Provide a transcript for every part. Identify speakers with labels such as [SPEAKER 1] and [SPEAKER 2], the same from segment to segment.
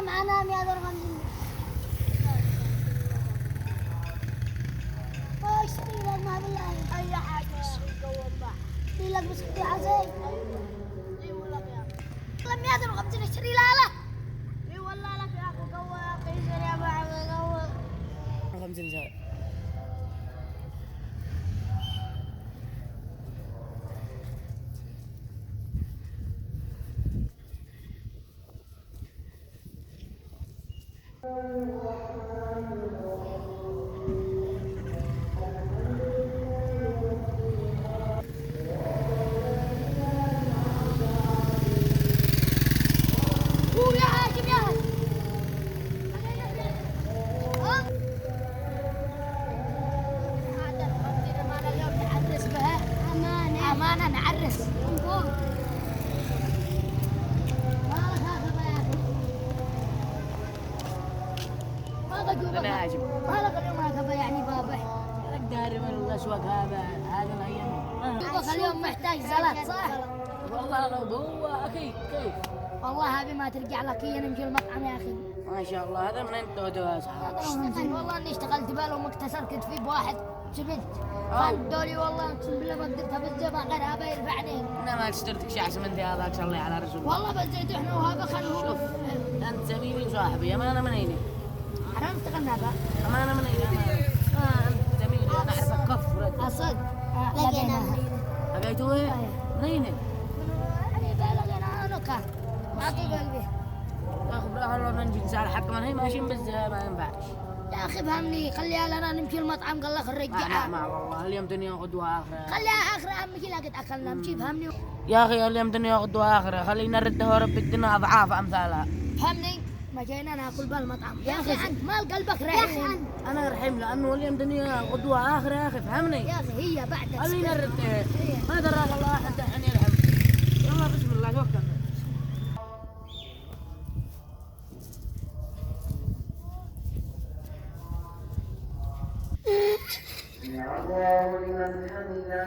[SPEAKER 1] معنا 150. اشتري لك ما بالله اي حاجه اشتري لك بسكوت عزيز. اي والله يا اخي والله 150 اشتري لا اي والله لك يا اخي قوه يا اخي اشتري يا ابو قوه
[SPEAKER 2] 50 سنة.
[SPEAKER 1] يا هاشم يا هاشم هذا الخبز أمانة اليوم نعرس بها. أمانة نعرس من فوق. مالك هاخذ يا أخي مالك
[SPEAKER 2] أنا
[SPEAKER 1] يوم
[SPEAKER 2] هاشم.
[SPEAKER 1] مالك اليوم هاخذ يعني بابا
[SPEAKER 2] لك داري من الأسواق هذا الأيام.
[SPEAKER 1] دوبك اليوم محتاج زلط صح؟
[SPEAKER 2] والله لو هو أكيد كيف.
[SPEAKER 1] والله هذه ما ترجع لك هي نمشي المطعم يا أخي.
[SPEAKER 2] ما شاء الله هذا من أنت ودوا صحاب.
[SPEAKER 1] والله إني اشتغلت بالهم مكتسر كتفي بواحد شبت خدولي والله أقسم بالله ما قدرتها بالزبا غير هذا يرفعني.
[SPEAKER 2] أنا ما تشترتك شيء أحسن من هذاك صلي على رسول الله.
[SPEAKER 1] والله بس زيت إحنا وهذا خلوه.
[SPEAKER 2] شوف أنت زميلي وصاحبي أمانة من عيني.
[SPEAKER 1] حرام اشتغلنا بقى.
[SPEAKER 2] أمانة من عيني. أنت زميلي أنا أعرفك كف ورد.
[SPEAKER 1] أصدق لقيناها.
[SPEAKER 2] لقيتوه إيه؟ من عيني.
[SPEAKER 1] يعني لقيناها نكا ما في قلبي.
[SPEAKER 2] ياخذ بالله والله نجي نسال حق من هي ماشيين بس ما ينفعش.
[SPEAKER 1] يا أخي فهمني خليها لنا نمشي المطعم قال لك نرجعها.
[SPEAKER 2] ما والله اليوم دنيا غدوة آخرة.
[SPEAKER 1] خليها آخر أهم شيء لقيت أكلنا نمشي فهمني.
[SPEAKER 2] يا أخي اليوم دنيا غدوة آخرة خلينا نرده رب الدنيا أضعاف أمثالها.
[SPEAKER 1] فهمني ما جينا ناكل بالمطعم. يا أخي أنت مال قلبك رحيم.
[SPEAKER 2] أنا رحيم لأنه اليوم دنيا غدوة آخرة يا أخي فهمني.
[SPEAKER 1] يا أخي هي بعد
[SPEAKER 2] خلينا نرده. ما دراك الله أحد الحين يلعب. يلا بسم الله توكل. سمع الله لمن حمده.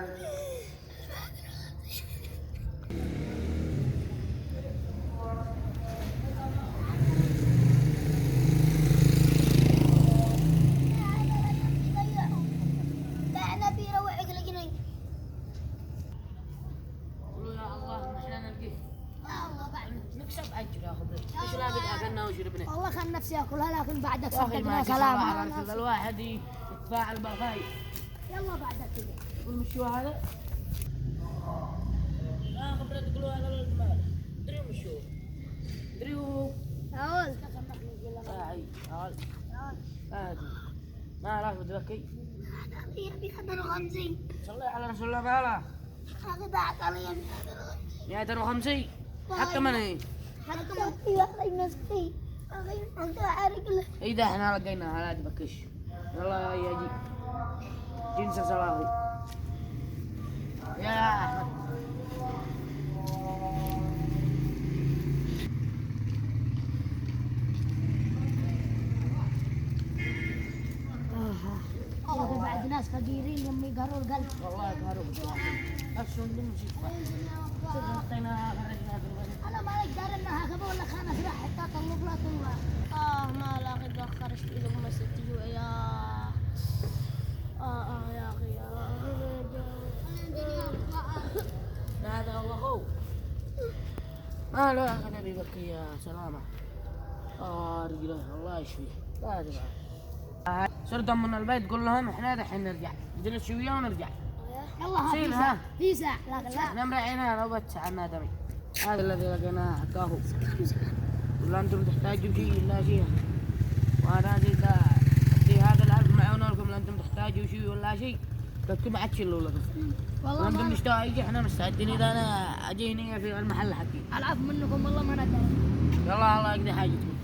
[SPEAKER 1] بعنا بيرة وعقل جنين.
[SPEAKER 2] قولوا يا الله نحن نلقيه.
[SPEAKER 1] يا الله بعد.
[SPEAKER 2] نكسب أجر يا أخي. إيش لا أكلنا وشربنا.
[SPEAKER 1] والله خل نفسي أكلها لكن بعدك
[SPEAKER 2] يا أخي
[SPEAKER 1] صدقنا
[SPEAKER 2] ما
[SPEAKER 1] كلام.
[SPEAKER 2] الواحد يتفاعل بالخير.
[SPEAKER 1] يلا بعدك كذا.
[SPEAKER 2] والمشوا هذا لا خبرت تقولوا هذا الجمال دريو مشوا دريو
[SPEAKER 1] أقول.
[SPEAKER 2] هاي هادي ما راح بتبكي
[SPEAKER 1] يبي هذا خمسين.
[SPEAKER 2] صلي على رسول الله تعالى
[SPEAKER 1] هذا بعد علي
[SPEAKER 2] 150 حتى من هي
[SPEAKER 1] حتى في أخي مسكين. أخي أنت عارف له.
[SPEAKER 2] إذا احنا لقيناها لا تبكش يلا يا جي جنس صلاحي يا أحمد
[SPEAKER 1] والله بعد ناس فقيرين يوم يقهروا القلب.
[SPEAKER 2] والله قهروا أشون نمشي حطينا خرجنا في الغد
[SPEAKER 1] أنا ما أقدر إنها كذا ولا خانة راح حتى طلب لا طلب. ما لاقي تأخر اشتري لكم ستة يا يا أخي
[SPEAKER 2] هذا هو أخوه ما له أنا بيبكي يا سلامة رجله الله يشفيه لا تبع صرتم من البيت قول لهم احنا الحين نرجع نجلس شوية ونرجع
[SPEAKER 1] يلا
[SPEAKER 2] سير
[SPEAKER 1] في
[SPEAKER 2] ها
[SPEAKER 1] ساعة في ساعة لكن لا
[SPEAKER 2] احنا مريحين لو بس عنا دري هذا الذي لقيناه حقاه ولا انتم تحتاجوا شيء لا شيء وانا زي هذا الألف معونا لكم لا انتم تحتاجوا شيء ولا شيء كنتم ما تشيلوا لكم
[SPEAKER 1] والله
[SPEAKER 2] وانتم
[SPEAKER 1] ما
[SPEAKER 2] مشتاقين يجي احنا مستعدين اذا انا اجيني في المحل حقي
[SPEAKER 1] العفو منكم والله ما ندري.
[SPEAKER 2] يلا الله يقضي حاجتكم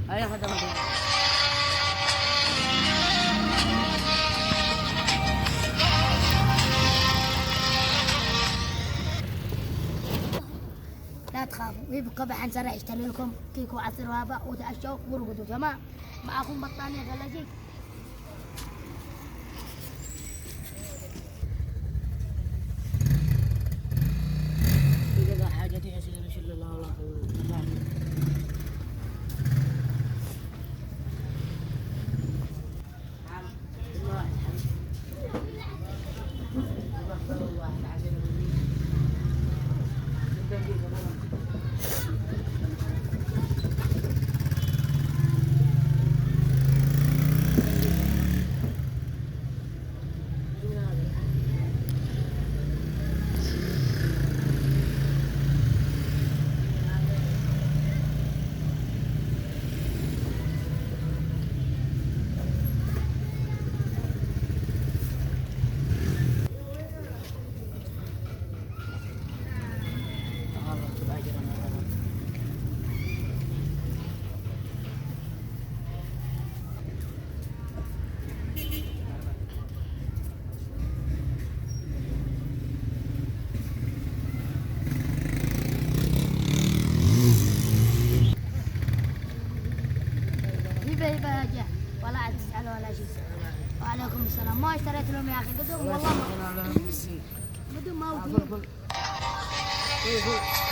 [SPEAKER 2] هيا خدمة
[SPEAKER 1] لا تخافوا يبقى بحن سرع يشتري لكم كيك وعصير وهباء وتعشوا وارقدوا تمام. معكم بطانية ولا شيء.
[SPEAKER 2] إذا حاجتي أسئلة الله ولا
[SPEAKER 1] اشتريت لهم يا اخي قدوم
[SPEAKER 2] والله
[SPEAKER 1] والله
[SPEAKER 2] سبحان الله بالسيف
[SPEAKER 1] قدوم ما
[SPEAKER 2] قول
[SPEAKER 1] ودي
[SPEAKER 2] قول قول قول